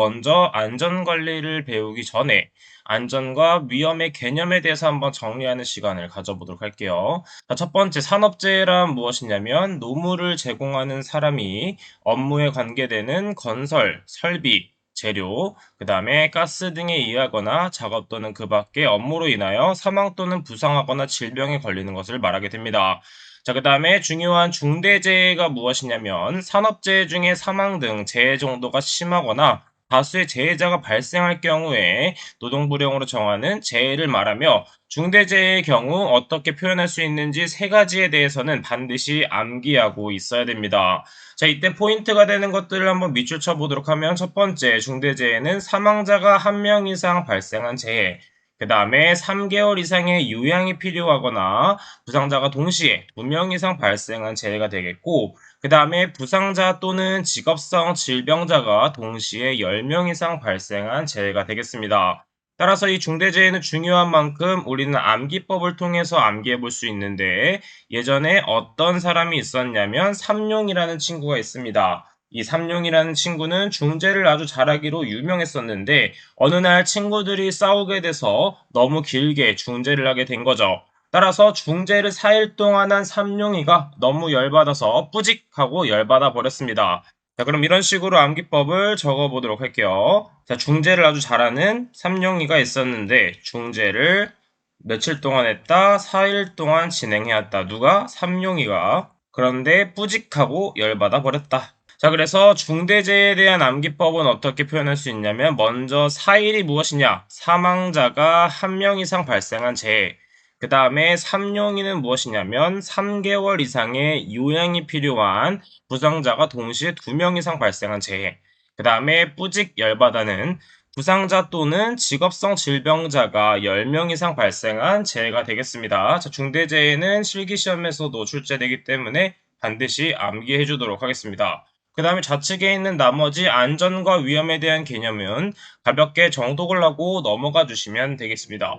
먼저 안전관리를 배우기 전에 안전과 위험의 개념에 대해서 한번 정리하는 시간을 가져보도록 할게요. 자, 첫 번째, 산업재해란 무엇이냐면 노무를 제공하는 사람이 업무에 관계되는 건설, 설비, 재료, 그 다음에 가스 등에 의하거나 작업 또는 그 밖의 업무로 인하여 사망 또는 부상하거나 질병에 걸리는 것을 말하게 됩니다. 자, 그 다음에 중요한 중대재해가 무엇이냐면 산업재해 중에 사망 등 재해 정도가 심하거나 다수의 재해자가 발생할 경우에 노동부령으로 정하는 재해를 말하며 중대재해의 경우 어떻게 표현할 수 있는지 세 가지에 대해서는 반드시 암기하고 있어야 됩니다. 자, 이때 포인트가 되는 것들을 한번 밑줄 쳐보도록 하면 첫 번째, 중대재해는 사망자가 한 명 이상 발생한 재해. 그 다음에 3개월 이상의 요양이 필요하거나 부상자가 동시에 2명 이상 발생한 재해가 되겠고, 그 다음에 부상자 또는 직업성 질병자가 동시에 10명 이상 발생한 재해가 되겠습니다. 따라서 이 중대재해는 중요한 만큼 우리는 암기법을 통해서 암기해 볼 수 있는데, 예전에 어떤 사람이 있었냐면 삼룡이라는 친구가 있습니다. 이 삼룡이라는 친구는 중재를 아주 잘하기로 유명했었는데 어느 날 친구들이 싸우게 돼서 너무 길게 중재를 하게 된 거죠. 따라서 중재를 4일 동안 한 삼룡이가 너무 열받아서 뿌직하고 열받아 버렸습니다. 자, 그럼 이런 식으로 암기법을 적어보도록 할게요. 자, 중재를 아주 잘하는 삼룡이가 있었는데 중재를 며칠 동안 했다? 4일 동안 진행해왔다. 누가? 삼룡이가. 그런데 뿌직하고 열받아 버렸다. 자, 그래서 중대재해에 대한 암기법은 어떻게 표현할 수 있냐면 먼저 4일이 무엇이냐? 사망자가 한 명 이상 발생한 재해. 그 다음에 삼룡이는 무엇이냐면 3개월 이상의 요양이 필요한 부상자가 동시에 2명 이상 발생한 재해. 그 다음에 뿌직 열받아는 부상자 또는 직업성 질병자가 10명 이상 발생한 재해가 되겠습니다. 자, 중대재해는 실기시험에서도 출제되기 때문에 반드시 암기해 주도록 하겠습니다. 그 다음에 좌측에 있는 나머지 안전과 위험에 대한 개념은 가볍게 정독을 하고 넘어가 주시면 되겠습니다.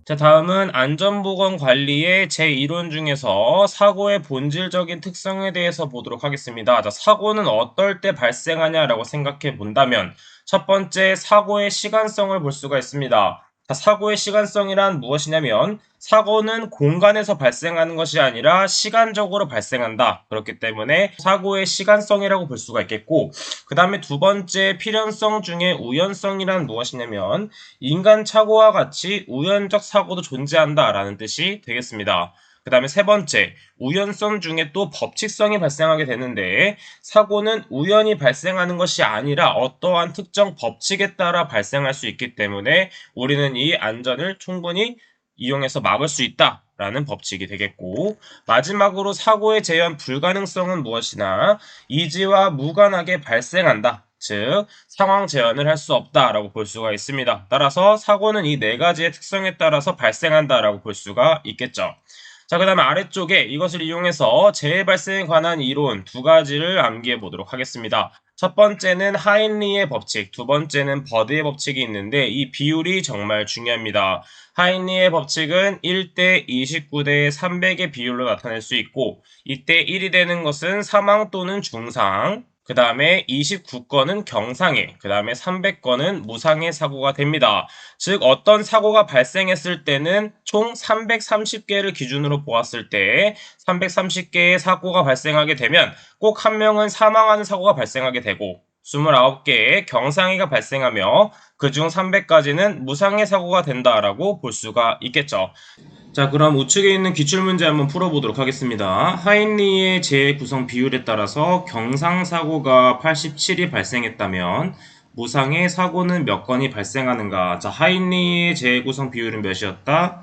자, 다음은 안전보건관리의 제1론 중에서 사고의 본질적인 특성에 대해서 보도록 하겠습니다. 자, 사고는 어떨 때 발생하냐라고 생각해 본다면 첫 번째, 사고의 시간성을 볼 수가 있습니다. 자, 사고의 시간성이란 무엇이냐면 사고는 공간에서 발생하는 것이 아니라 시간적으로 발생한다. 그렇기 때문에 사고의 시간성이라고 볼 수가 있겠고, 그 다음에 두 번째 필연성 중에 우연성이란 무엇이냐면 인간 착오와 같이 우연적 사고도 존재한다라는 뜻이 되겠습니다. 그 다음에 세 번째, 우연성 중에 또 법칙성이 발생하게 되는데 사고는 우연히 발생하는 것이 아니라 어떠한 특정 법칙에 따라 발생할 수 있기 때문에 우리는 이 안전을 충분히 이용해서 막을 수 있다라는 법칙이 되겠고, 마지막으로 사고의 재현 불가능성은 무엇이나 이지와 무관하게 발생한다. 즉 상황 재현을 할 수 없다라고 볼 수가 있습니다. 따라서 사고는 이 네 가지의 특성에 따라서 발생한다라고 볼 수가 있겠죠. 자, 그 다음에 아래쪽에 이것을 이용해서 재해 발생에 관한 이론 두 가지를 암기해 보도록 하겠습니다. 첫 번째는 하인리의 법칙, 두 번째는 버드의 법칙이 있는데 이 비율이 정말 중요합니다. 하인리의 법칙은 1대 29대 300의 비율로 나타낼 수 있고 이때 1이 되는 것은 사망 또는 중상, 그 다음에 29건은 경상해, 그 다음에 300건은 무상해 사고가 됩니다. 즉 어떤 사고가 발생했을 때는 총 330개를 기준으로 보았을 때 330개의 사고가 발생하게 되면 꼭 한 명은 사망하는 사고가 발생하게 되고 29개의 경상해가 발생하며 그중 300까지는 무상해 사고가 된다라고 볼 수가 있겠죠. 자, 그럼 우측에 있는 기출문제 한번 풀어보도록 하겠습니다. 하인리의 재구성 비율에 따라서 경상사고가 87이 발생했다면 무상의 사고는 몇 건이 발생하는가? 자, 하인리의 재구성 비율은 몇이었다?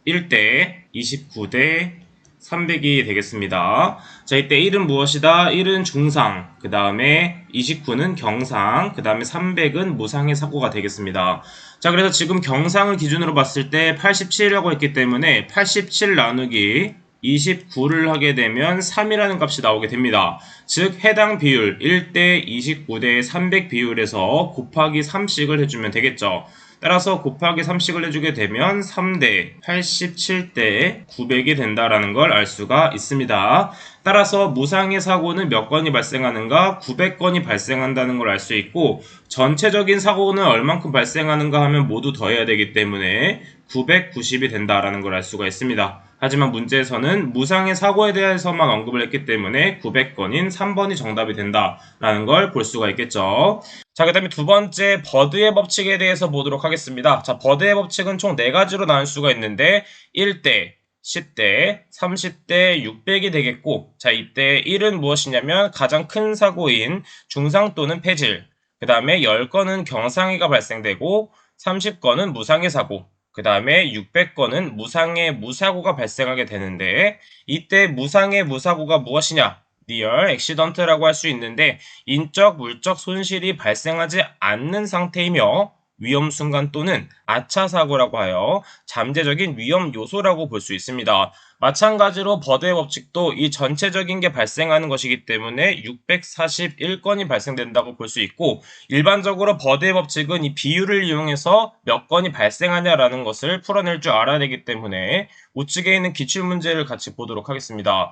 1대 29대 300이 되겠습니다. 자, 이때 1은 무엇이다? 1은 중상, 그 다음에 29는 경상, 그 다음에 300은 무상의 사고가 되겠습니다. 자, 그래서 지금 경상을 기준으로 봤을 때 87이라고 했기 때문에 87 나누기 29를 하게 되면 3이라는 값이 나오게 됩니다. 즉 해당 비율 1대 29대 300 비율에서 곱하기 3씩을 해주면 되겠죠. 따라서 곱하기 3씩을 해주게 되면 3대 87대 900이 된다라는 걸 알 수가 있습니다. 따라서 무상의 사고는 몇 건이 발생하는가? 900건이 발생한다는 걸 알 수 있고, 전체적인 사고는 얼만큼 발생하는가 하면 모두 더해야 되기 때문에 990이 된다라는 걸 알 수가 있습니다. 하지만 문제에서는 무상의 사고에 대해서만 언급을 했기 때문에 900건인 3번이 정답이 된다라는 걸 볼 수가 있겠죠. 자, 그 다음에 두 번째 버드의 법칙에 대해서 보도록 하겠습니다. 자, 버드의 법칙은 총 4가지로 나눌 수가 있는데 1대, 10대, 30대, 600이 되겠고, 자, 이때 1은 무엇이냐면 가장 큰 사고인 중상 또는 폐질, 그 다음에 10건은 경상해가 발생되고 30건은 무상해 사고, 그 다음에 600건은 무상해 무사고가 발생하게 되는데, 이때 무상해 무사고가 무엇이냐? near accident라고 할 수 있는데, 인적, 물적 손실이 발생하지 않는 상태이며 위험 순간 또는 아차 사고라고 하여 잠재적인 위험 요소라고 볼 수 있습니다. 마찬가지로 버드의 법칙도 이 전체적인 게 발생하는 것이기 때문에 641건이 발생된다고 볼 수 있고, 일반적으로 버드의 법칙은 이 비율을 이용해서 몇 건이 발생하냐라는 것을 풀어낼 줄 알아야 되기 때문에 우측에 있는 기출문제를 같이 보도록 하겠습니다.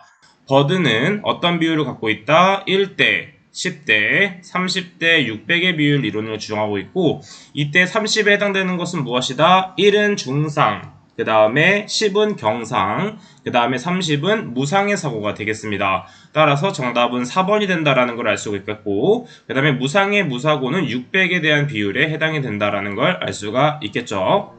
버드는 어떤 비율을 갖고 있다? 1대, 10대, 30대, 600의 비율 이론을 주장하고 있고, 이때 30에 해당되는 것은 무엇이다? 1은 중상, 그 다음에 10은 경상, 그 다음에 30은 무상의 사고가 되겠습니다. 따라서 정답은 4번이 된다라는 걸 알 수가 있겠고, 그 다음에 무상의 무사고는 600에 대한 비율에 해당이 된다라는 걸 알 수가 있겠죠.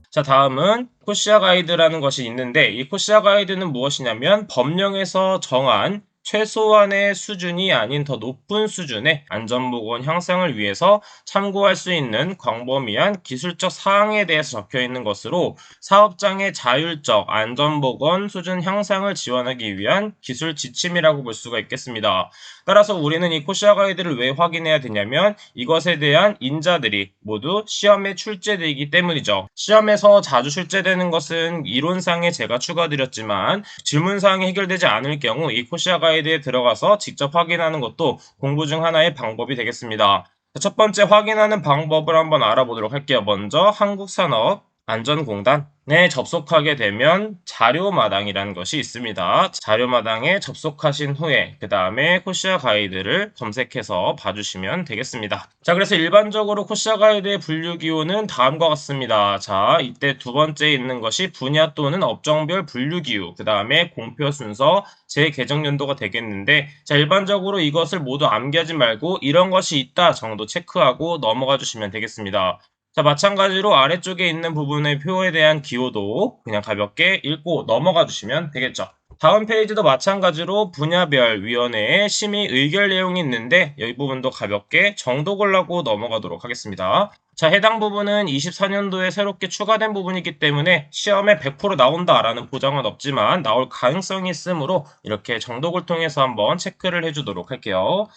자, 다음은 코시아 가이드라는 것이 있는데, 이 코시아 가이드는 무엇이냐면 법령에서 정한 최소한의 수준이 아닌 더 높은 수준의 안전보건 향상을 위해서 참고할 수 있는 광범위한 기술적 사항에 대해서 적혀 있는 것으로, 사업장의 자율적 안전보건 수준 향상을 지원하기 위한 기술 지침이라고 볼 수가 있겠습니다. 따라서 우리는 이 코시아 가이드를 왜 확인해야 되냐면, 이것에 대한 인자들이 모두 시험에 출제되기 때문이죠. 시험에서 자주 출제되는 것은 이론상에 제가 추가드렸지만, 질문사항이 해결되지 않을 경우 이 코시아 가이드에 들어가서 직접 확인하는 것도 공부 중 하나의 방법이 되겠습니다. 첫 번째 확인하는 방법을 한번 알아보도록 할게요. 먼저 한국산업안전공단에 접속하게 되면 자료마당이라는 것이 있습니다. 자료마당에 접속하신 후에 그 다음에 코시아 가이드를 검색해서 봐주시면 되겠습니다. 자, 그래서 일반적으로 코시아 가이드의 분류기호는 다음과 같습니다. 자, 이때 두 번째 있는 것이 분야 또는 업종별 분류기호, 그 다음에 공표 순서, 재개정 연도가 되겠는데, 자, 일반적으로 이것을 모두 암기하지 말고 이런 것이 있다 정도 체크하고 넘어가 주시면 되겠습니다. 자, 마찬가지로 아래쪽에 있는 부분의 표에 대한 기호도 그냥 가볍게 읽고 넘어가 주시면 되겠죠. 다음 페이지도 마찬가지로 분야별 위원회의 심의 의결 내용이 있는데, 이 부분도 가볍게 정독을 넘어가도록 하겠습니다. 자, 해당 부분은 24년도에 새롭게 추가된 부분이기 때문에 시험에 100% 나온다라는 보장은 없지만 나올 가능성이 있으므로 이렇게 정독을 통해서 한번 체크를 해주도록 할게요.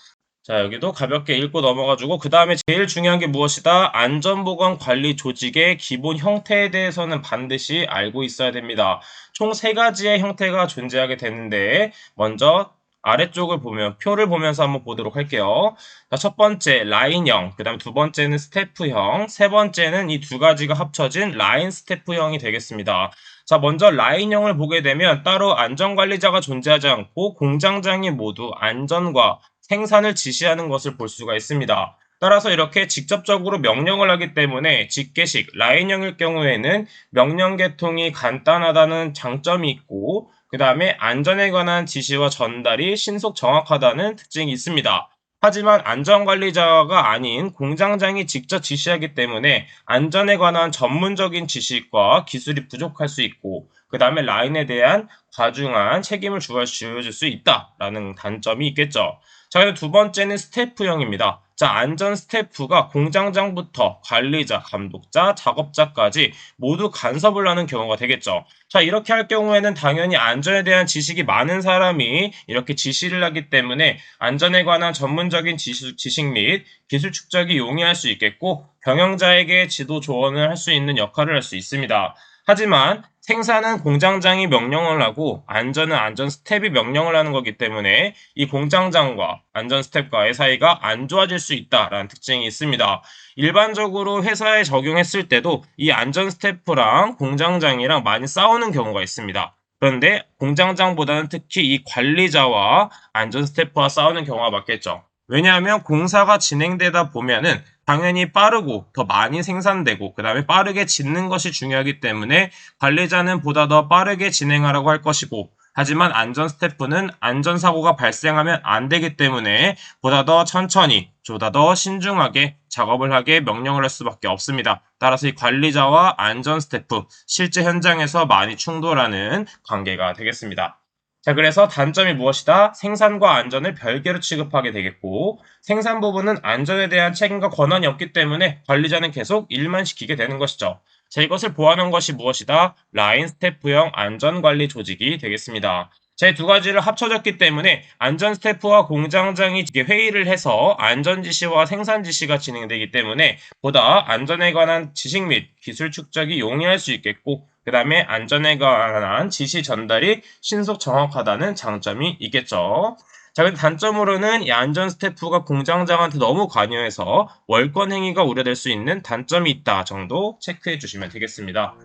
자, 여기도 가볍게 읽고 넘어가주고, 그 다음에 제일 중요한 게 무엇이다? 안전보건관리 조직의 기본 형태에 대해서는 반드시 알고 있어야 됩니다. 총 3가지의 형태가 존재하게 되는데, 먼저 아래쪽을 보면, 표를 보면서 한번 보도록 할게요. 자, 첫 번째 라인형, 그 다음에 두 번째는 스태프형, 세 번째는 이 두 가지가 합쳐진 라인 스태프형이 되겠습니다. 자, 먼저 라인형을 보게 되면 따로 안전관리자가 존재하지 않고 공장장이 모두 안전과 생산을 지시하는 것을 볼 수가 있습니다. 따라서 이렇게 직접적으로 명령을 하기 때문에 직계식 라인형일 경우에는 명령 계통이 간단하다는 장점이 있고, 그 다음에 안전에 관한 지시와 전달이 신속 정확하다는 특징이 있습니다. 하지만 안전관리자가 아닌 공장장이 직접 지시하기 때문에 안전에 관한 전문적인 지식과 기술이 부족할 수 있고, 그 다음에 라인에 대한 과중한 책임을 주어질 수 있다라는 단점이 있겠죠. 자, 그리고 두 번째는 스태프형입니다. 자, 안전 스태프가 공장장부터 관리자, 감독자, 작업자까지 모두 간섭을 하는 경우가 되겠죠. 자, 이렇게 할 경우에는 당연히 안전에 대한 지식이 많은 사람이 이렇게 지시를 하기 때문에 안전에 관한 전문적인 지식 및 기술 축적이 용이할 수 있겠고, 경영자에게 지도 조언을 할 수 있는 역할을 할 수 있습니다. 하지만 생산은 공장장이 명령을 하고 안전은 안전 스텝이 명령을 하는 거기 때문에 이 공장장과 안전 스텝과의 사이가 안 좋아질 수 있다라는 특징이 있습니다. 일반적으로 회사에 적용했을 때도 이 안전 스태프랑 공장장이랑 많이 싸우는 경우가 있습니다. 그런데 공장장보다는 특히 이 관리자와 안전 스태프와 싸우는 경우가 많겠죠. 왜냐하면 공사가 진행되다 보면은 당연히 빠르고 더 많이 생산되고 그다음에 빠르게 짓는 것이 중요하기 때문에 관리자는 보다 더 빠르게 진행하라고 할 것이고, 하지만 안전 스태프는 안전사고가 발생하면 안 되기 때문에 보다 더 천천히, 보다 더 신중하게 작업을 하게 명령을 할 수밖에 없습니다. 따라서 이 관리자와 안전 스태프, 실제 현장에서 많이 충돌하는 관계가 되겠습니다. 자, 그래서 단점이 무엇이다? 생산과 안전을 별개로 취급하게 되겠고, 생산 부분은 안전에 대한 책임과 권한이 없기 때문에 관리자는 계속 일만 시키게 되는 것이죠. 자, 이것을 보완한 것이 무엇이다? 라인 스태프형 안전관리 조직이 되겠습니다. 제 두 가지를 합쳐졌기 때문에 안전 스태프와 공장장이 회의를 해서 안전 지시와 생산 지시가 진행되기 때문에 보다 안전에 관한 지식 및 기술 축적이 용이할 수 있겠고, 그 다음에 안전에 관한 지시 전달이 신속 정확하다는 장점이 있겠죠. 자, 근데 단점으로는 이 안전 스태프가 공장장한테 너무 관여해서 월권 행위가 우려될 수 있는 단점이 있다 정도 체크해 주시면 되겠습니다.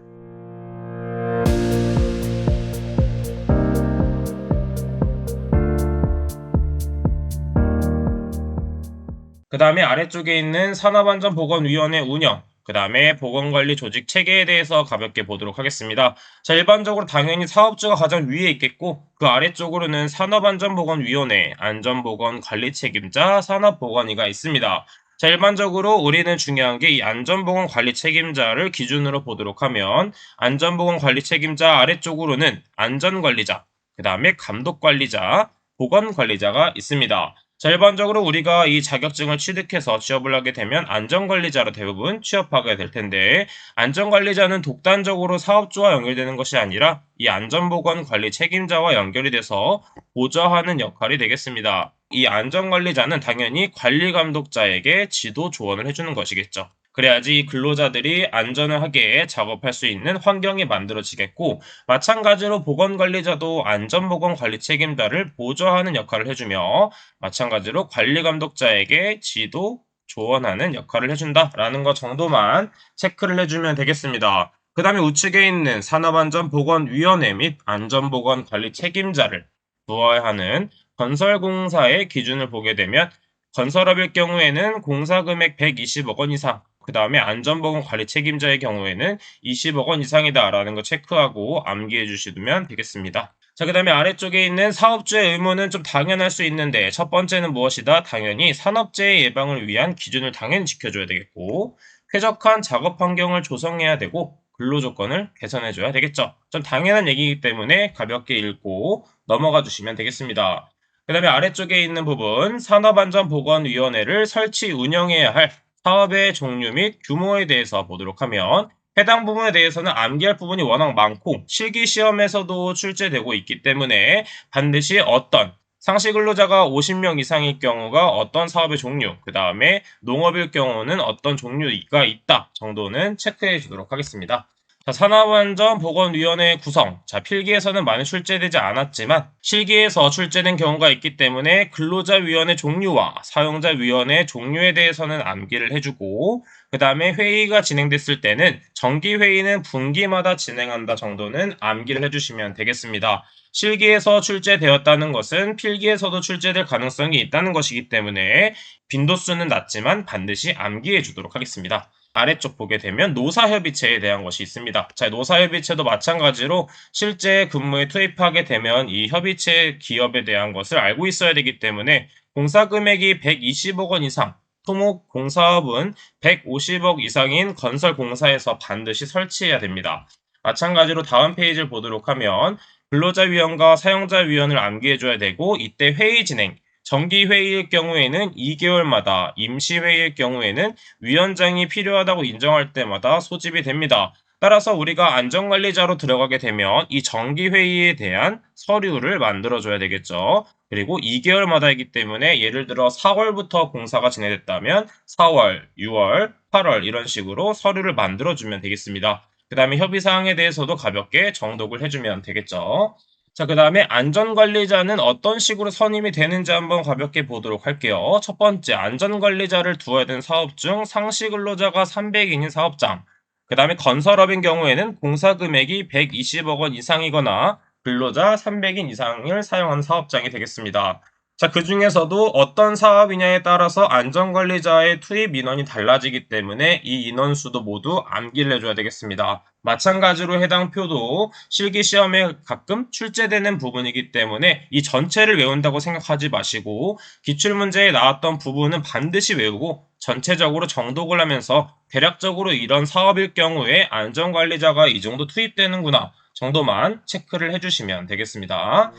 그 다음에 아래쪽에 있는 산업안전보건위원회 운영, 그 다음에 보건관리 조직 체계에 대해서 가볍게 보도록 하겠습니다. 자, 일반적으로 당연히 사업주가 가장 위에 있겠고, 그 아래쪽으로는 산업안전보건위원회, 안전보건관리 책임자, 산업보건위가 있습니다. 자, 일반적으로 우리는 중요한 게 이 안전보건관리 책임자를 기준으로 보도록 하면, 안전보건관리 책임자 아래쪽으로는 안전관리자, 그 다음에 감독관리자, 보건관리자가 있습니다. 자, 일반적으로 우리가 이 자격증을 취득해서 취업을 하게 되면 안전관리자로 대부분 취업하게 될 텐데, 안전관리자는 독단적으로 사업주와 연결되는 것이 아니라 이 안전보건 관리 책임자와 연결이 돼서 보좌하는 역할이 되겠습니다. 이 안전관리자는 당연히 관리감독자에게 지도 조언을 해주는 것이겠죠. 그래야지 근로자들이 안전하게 작업할 수 있는 환경이 만들어지겠고, 마찬가지로 보건관리자도 안전보건관리 책임자를 보좌하는 역할을 해주며, 마찬가지로 관리감독자에게 지도, 조언하는 역할을 해준다라는 것 정도만 체크를 해주면 되겠습니다. 그 다음에 우측에 있는 산업안전보건위원회 및 안전보건관리 책임자를 두어야 하는 건설공사의 기준을 보게 되면, 건설업일 경우에는 공사금액 120억 원 이상, 그 다음에 안전보건관리 책임자의 경우에는 20억 원 이상이다라는 거 체크하고 암기해 주시면 되겠습니다. 자, 그 다음에 아래쪽에 있는 사업주의 의무는 좀 당연할 수 있는데, 첫 번째는 무엇이다? 당연히 산업재해 예방을 위한 기준을 당연히 지켜줘야 되겠고, 쾌적한 작업 환경을 조성해야 되고, 근로조건을 개선해줘야 되겠죠. 좀 당연한 얘기이기 때문에 가볍게 읽고 넘어가 주시면 되겠습니다. 그 다음에 아래쪽에 있는 부분, 산업안전보건위원회를 설치 운영해야 할 사업의 종류 및 규모에 대해서 보도록 하면, 해당 부분에 대해서는 암기할 부분이 워낙 많고 실기 시험에서도 출제되고 있기 때문에 반드시 어떤 상시 근로자가 50명 이상일 경우가 어떤 사업의 종류, 그 다음에 농업일 경우는 어떤 종류가 있다 정도는 체크해 주도록 하겠습니다. 자, 산업안전보건위원회 구성. 자, 필기에서는 많이 출제되지 않았지만 실기에서 출제된 경우가 있기 때문에 근로자위원회 종류와 사용자위원회 종류에 대해서는 암기를 해주고, 그 다음에 회의가 진행됐을 때는 정기회의는 분기마다 진행한다 정도는 암기를 해주시면 되겠습니다. 실기에서 출제되었다는 것은 필기에서도 출제될 가능성이 있다는 것이기 때문에 빈도수는 낮지만 반드시 암기해 주도록 하겠습니다. 아래쪽 보게 되면 노사협의체에 대한 것이 있습니다. 자, 노사협의체도 마찬가지로 실제 근무에 투입하게 되면 이 협의체 기업에 대한 것을 알고 있어야 되기 때문에 공사금액이 120억 원 이상, 토목 공사업은 150억 이상인 건설공사에서 반드시 설치해야 됩니다. 마찬가지로 다음 페이지를 보도록 하면 근로자위원과 사용자위원을 암기해줘야 되고, 이때 회의 진행, 정기회의일 경우에는 2개월마다, 임시회의일 경우에는 위원장이 필요하다고 인정할 때마다 소집이 됩니다. 따라서 우리가 안전관리자로 들어가게 되면 이 정기회의에 대한 서류를 만들어줘야 되겠죠. 그리고 2개월마다이기 때문에 예를 들어 4월부터 공사가 진행됐다면 4월, 6월, 8월 이런 식으로 서류를 만들어주면 되겠습니다. 그 다음에 협의사항에 대해서도 가볍게 정독을 해주면 되겠죠. 자, 그 다음에 안전관리자는 어떤 식으로 선임이 되는지 한번 가볍게 보도록 할게요. 첫 번째, 안전관리자를 두어야 되는 사업 중 상시 근로자가 300인인 사업장. 그 다음에 건설업인 경우에는 공사 금액이 120억 원 이상이거나 근로자 300인 이상을 사용한 사업장이 되겠습니다. 자, 그 중에서도 어떤 사업이냐에 따라서 안전관리자의 투입 인원이 달라지기 때문에 이 인원수도 모두 암기를 해줘야 되겠습니다. 마찬가지로 해당 표도 실기시험에 가끔 출제되는 부분이기 때문에 이 전체를 외운다고 생각하지 마시고 기출문제에 나왔던 부분은 반드시 외우고 전체적으로 정독을 하면서 대략적으로 이런 사업일 경우에 안전관리자가 이 정도 투입되는구나 정도만 체크를 해주시면 되겠습니다.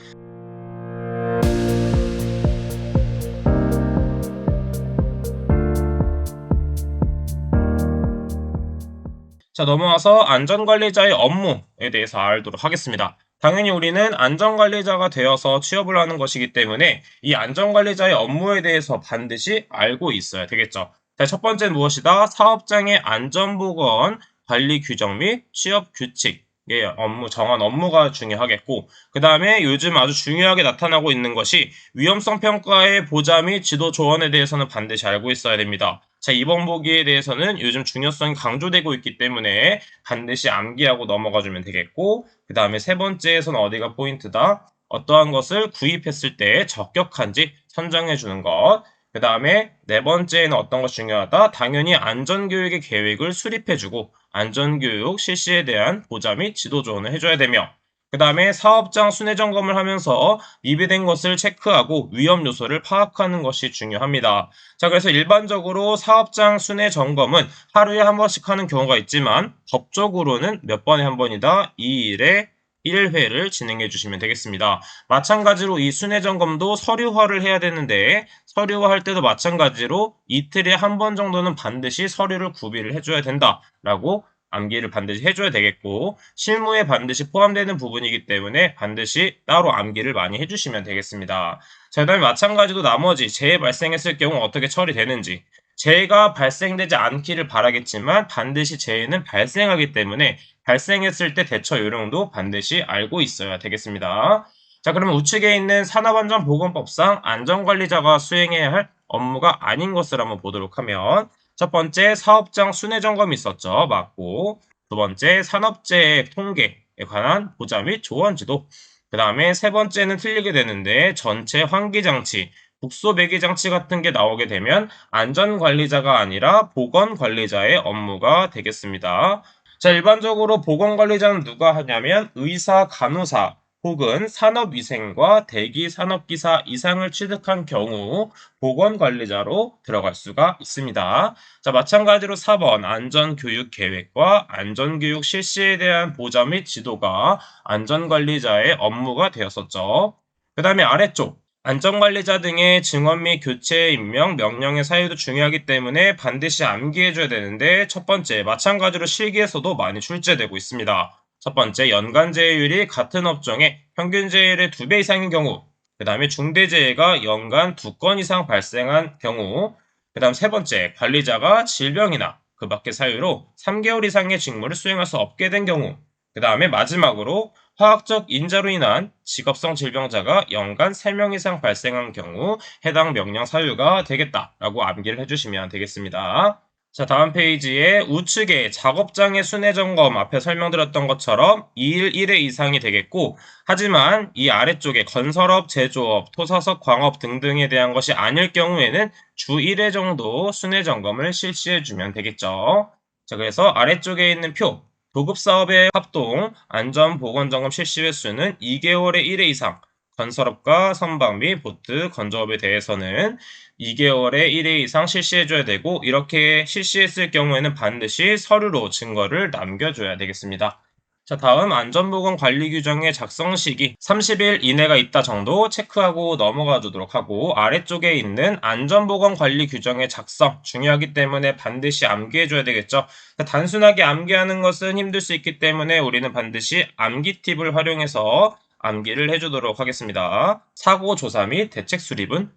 자, 넘어와서 안전관리자의 업무에 대해서 알도록 하겠습니다. 당연히 우리는 안전관리자가 되어서 취업을 하는 것이기 때문에 이 안전관리자의 업무에 대해서 반드시 알고 있어야 되겠죠. 자, 첫 번째는 무엇이다? 사업장의 안전보건 관리 규정 및 취업 규칙. 예, 정한 업무가 중요하겠고, 그 다음에 요즘 아주 중요하게 나타나고 있는 것이 위험성 평가의 보자 및 지도 조언에 대해서는 반드시 알고 있어야 됩니다. 자, 이번 보기에 대해서는 요즘 중요성이 강조되고 있기 때문에 반드시 암기하고 넘어가주면 되겠고, 그 다음에 세 번째에서는 어디가 포인트다? 어떠한 것을 구입했을 때 적격한지 선정해주는 것. 그 다음에 네 번째에는 어떤 것이 중요하다? 당연히 안전교육의 계획을 수립해주고 안전교육 실시에 대한 보자 및 지도 조언을 해줘야 되며, 그 다음에 사업장 순회 점검을 하면서 미비된 것을 체크하고 위험 요소를 파악하는 것이 중요합니다. 자, 그래서 일반적으로 사업장 순회 점검은 하루에 한 번씩 하는 경우가 있지만 법적으로는 몇 번에 한 번이다? 2일에 1회를 진행해 주시면 되겠습니다. 마찬가지로 이 순회 점검도 서류화를 해야 되는데 서류화할 때도 마찬가지로 이틀에 한 번 정도는 반드시 서류를 구비를 해줘야 된다라고 암기를 반드시 해줘야 되겠고, 실무에 반드시 포함되는 부분이기 때문에 반드시 따로 암기를 많이 해주시면 되겠습니다. 자, 그다음에 마찬가지로 나머지 재해 발생했을 경우 어떻게 처리되는지, 재해가 발생되지 않기를 바라겠지만 반드시 재해는 발생하기 때문에 발생했을 때 대처 요령도 반드시 알고 있어야 되겠습니다. 자, 그러면 우측에 있는 산업안전보건법상 안전관리자가 수행해야 할 업무가 아닌 것을 한번 보도록 하면, 첫 번째 사업장 순회 점검이 있었죠. 맞고. 두 번째 산업재해 통계에 관한 보자 및 조언 지도. 그 다음에 세 번째는 틀리게 되는데 전체 환기장치, 국소 배기장치 같은 게 나오게 되면 안전관리자가 아니라 보건관리자의 업무가 되겠습니다. 자, 일반적으로 보건관리자는 누가 하냐면 의사, 간호사, 혹은 산업위생과 대기산업기사 이상을 취득한 경우 보건관리자로 들어갈 수가 있습니다. 자, 마찬가지로 4번 안전교육계획과 안전교육 실시에 대한 보좌 및 지도가 안전관리자의 업무가 되었었죠. 그 다음에 아래쪽 안전관리자 등의 증원 및 교체 임명, 명령의 사유도 중요하기 때문에 반드시 암기해줘야 되는데, 첫 번째 마찬가지로 실기에서도 많이 출제되고 있습니다. 첫 번째, 연간 재해율이 같은 업종의 평균 재해율의 2배 이상인 경우, 그 다음에 중대재해가 연간 2건 이상 발생한 경우, 그 다음 세 번째, 관리자가 질병이나 그 밖의 사유로 3개월 이상의 직무를 수행할 수 없게 된 경우, 그 다음에 마지막으로 화학적 인자로 인한 직업성 질병자가 연간 3명 이상 발생한 경우 해당 명령 사유가 되겠다라고 암기를 해주시면 되겠습니다. 자, 다음 페이지에 우측에 작업장의 순회 점검 앞에 설명드렸던 것처럼 2일 1회 이상이 되겠고, 하지만 이 아래쪽에 건설업, 제조업, 토사석, 광업 등등에 대한 것이 아닐 경우에는 주 1회 정도 순회 점검을 실시해주면 되겠죠. 자, 그래서 아래쪽에 있는 표, 도급사업의 합동 안전보건점검 실시 횟수는 2개월에 1회 이상, 건설업과 선박 및 보트, 건조업에 대해서는 2개월에 1회 이상 실시해줘야 되고, 이렇게 실시했을 경우에는 반드시 서류로 증거를 남겨줘야 되겠습니다. 자, 다음 안전보건 관리 규정의 작성 시기 30일 이내가 있다 정도 체크하고 넘어가 주도록 하고, 아래쪽에 있는 안전보건 관리 규정의 작성 중요하기 때문에 반드시 암기해 줘야 되겠죠. 자, 단순하게 암기하는 것은 힘들 수 있기 때문에 우리는 반드시 암기 팁을 활용해서 암기를 해주도록 하겠습니다. 사고 조사 및 대책 수립은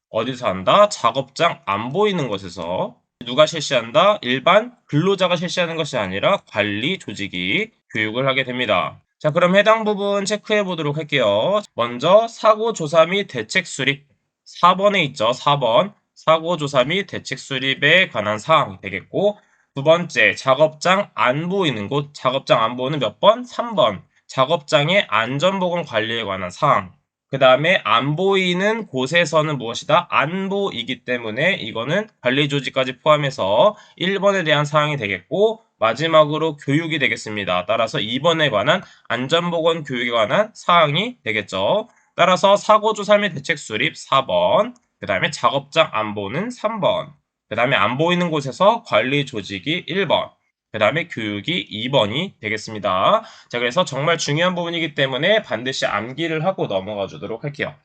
어디서 한다? 작업장 안 보이는 곳에서. 누가 실시한다? 일반 근로자가 실시하는 것이 아니라 관리 조직이 교육을 하게 됩니다. 자, 그럼 해당 부분 체크해 보도록 할게요. 먼저 사고 조사 및 대책 수립 4번에 있죠. 4번 사고 조사 및 대책 수립에 관한 사항이 되겠고, 두 번째 작업장 안 보이는 곳, 작업장 안 보이는 몇 번? 3번 작업장의 안전보건 관리에 관한 사항. 그 다음에 안 보이는 곳에서는 무엇이다? 안보이기 때문에 이거는 관리 조직까지 포함해서 1번에 대한 사항이 되겠고, 마지막으로 교육이 되겠습니다. 따라서 2번에 관한 안전보건 교육에 관한 사항이 되겠죠. 따라서 사고조사 및 대책 수립 4번, 그 다음에 작업장 안보는 3번, 그 다음에 안 보이는 곳에서 관리 조직이 1번, 그 다음에 교육이 2번이 되겠습니다. 자, 그래서 정말 중요한 부분이기 때문에 반드시 암기를 하고 넘어가 주도록 할게요.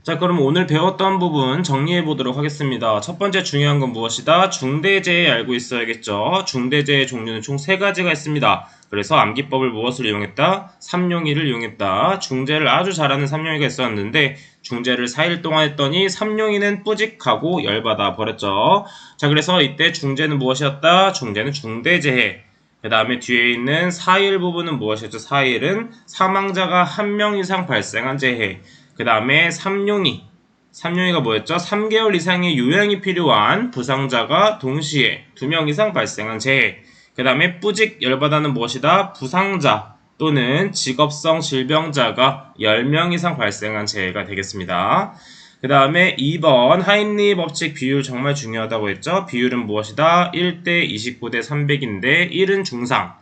자, 그럼 오늘 배웠던 부분 정리해 보도록 하겠습니다. 첫 번째 중요한 건 무엇이다? 중대재해 알고 있어야겠죠. 중대재해 종류는 총 3가지가 있습니다. 그래서 암기법을 무엇을 이용했다? 삼용이를 이용했다. 중재를 아주 잘하는 삼용이가 있었는데 중재를 4일 동안 했더니 삼용이는 뿌직하고 열받아 버렸죠. 자, 그래서 이때 중재는 무엇이었다? 중재는 중대재해. 그 다음에 뒤에 있는 4일 부분은 무엇이었죠? 4일은 사망자가 1명 이상 발생한 재해. 그 다음에 삼용이가 뭐였죠? 3개월 이상의 요양이 필요한 부상자가 동시에 2명 이상 발생한 재해. 그 다음에 뿌직 열받아는 무엇이다? 부상자 또는 직업성 질병자가 10명 이상 발생한 재해가 되겠습니다. 그 다음에 2번 하임리 법칙 비율 정말 중요하다고 했죠? 비율은 무엇이다? 1대 29대 300인데 1은 중상,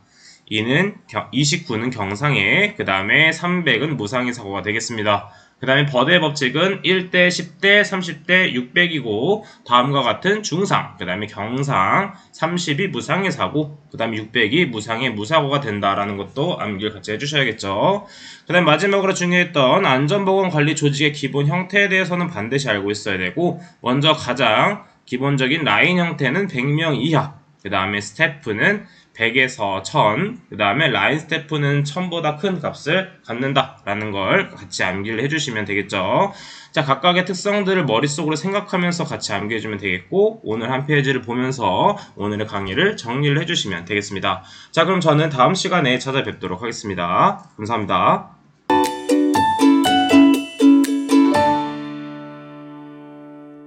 29는 경상해, 그 다음에 300은 무상해 사고가 되겠습니다. 그 다음에 버대 법칙은 1대 10대 30대 600이고 다음과 같은 중상, 그 다음에 경상, 30이 무상해 사고, 그 다음에 600이 무상해 무사고가 된다라는 것도 암기를 같이 해주셔야겠죠. 그 다음 마지막으로 중요했던 안전보건관리 조직의 기본 형태에 대해서는 반드시 알고 있어야 되고, 먼저 가장 기본적인 라인 형태는 100명 이하, 그 다음에 스태프는 100에서 1000, 그 다음에 라인 스태프는 1000보다 큰 값을 갖는다 라는 걸 같이 암기를 해주시면 되겠죠. 자, 각각의 특성들을 머릿속으로 생각하면서 같이 암기해주면 되겠고, 오늘 한 페이지를 보면서 오늘의 강의를 정리를 해주시면 되겠습니다. 자, 그럼 저는 다음 시간에 찾아뵙도록 하겠습니다. 감사합니다.